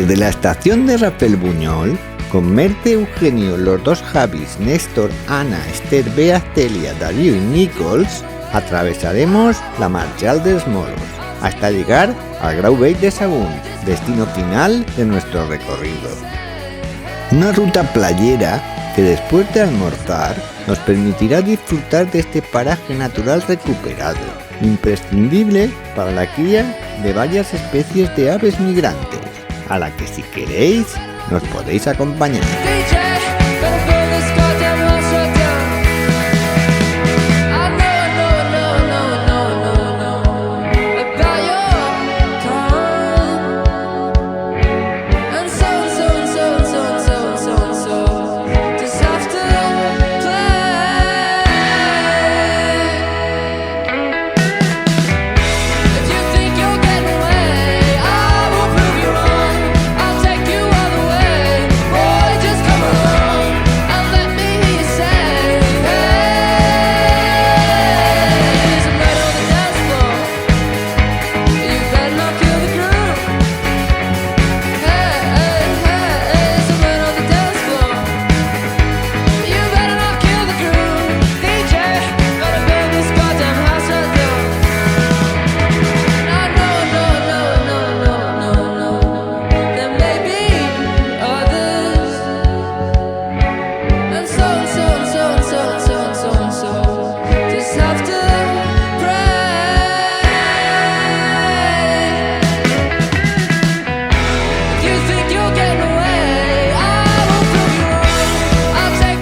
Desde la estación de Rafael Buñol, con Merce, Eugenio, los dos Javis, Néstor, Ana, Esther, Bea, Celia, Darío y Nichols, atravesaremos la Marchal dels Moros hasta llegar al Grau Vell de Sagunt, destino final de nuestro recorrido. Una ruta playera que después de almorzar nos permitirá disfrutar de este paraje natural recuperado, imprescindible para la cría de varias especies de aves migrantes, a la que si queréis nos podéis acompañar.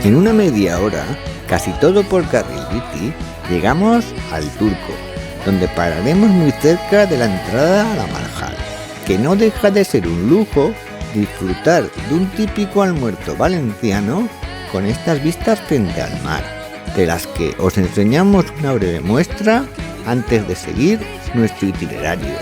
En una media hora, casi todo por carril bici, llegamos al Turco, donde pararemos muy cerca de la entrada a la Marjal, que no deja de ser un lujo disfrutar de un típico almuerzo valenciano con estas vistas frente al mar, de las que os enseñamos una breve muestra antes de seguir nuestro itinerario.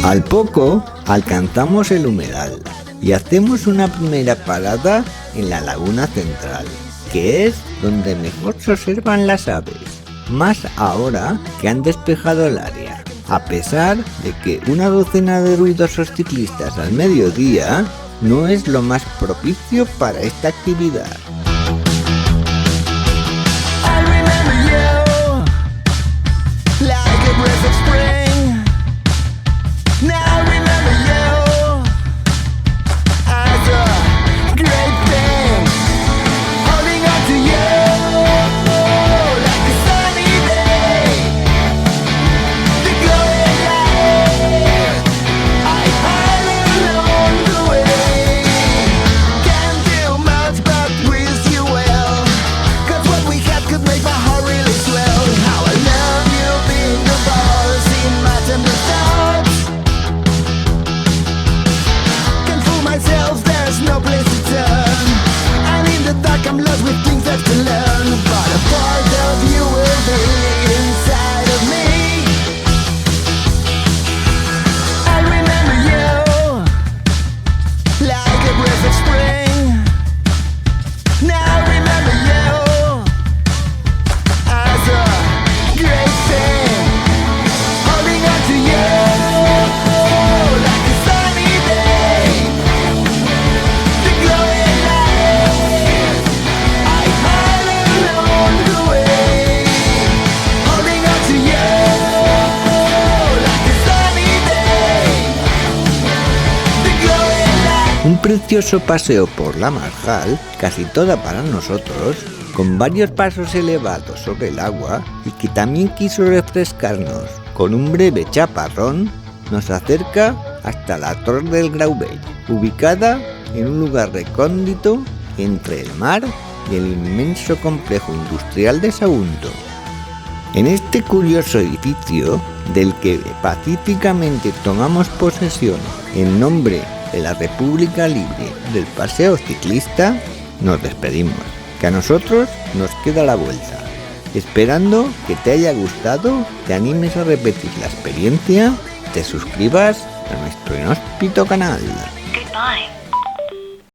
Al poco alcanzamos el humedal y hacemos una primera parada en la laguna central, que es donde mejor se observan las aves, más ahora que han despejado el área, a pesar de que una docena de ruidosos ciclistas al mediodía no es lo más propicio para esta actividad. Un precioso paseo por la Marjal, casi toda para nosotros, con varios pasos elevados sobre el agua y que también quiso refrescarnos con un breve chaparrón, nos acerca hasta la Torre del Grauvell, ubicada en un lugar recóndito entre el mar y el inmenso complejo industrial de Sagunto. En este curioso edificio, del que pacíficamente tomamos posesión en nombre de la República Libre del Paseo Ciclista, nos despedimos, que a nosotros nos queda la vuelta. Esperando que te haya gustado, te animes a repetir la experiencia, te suscribas a nuestro inhóspito canal. Goodbye.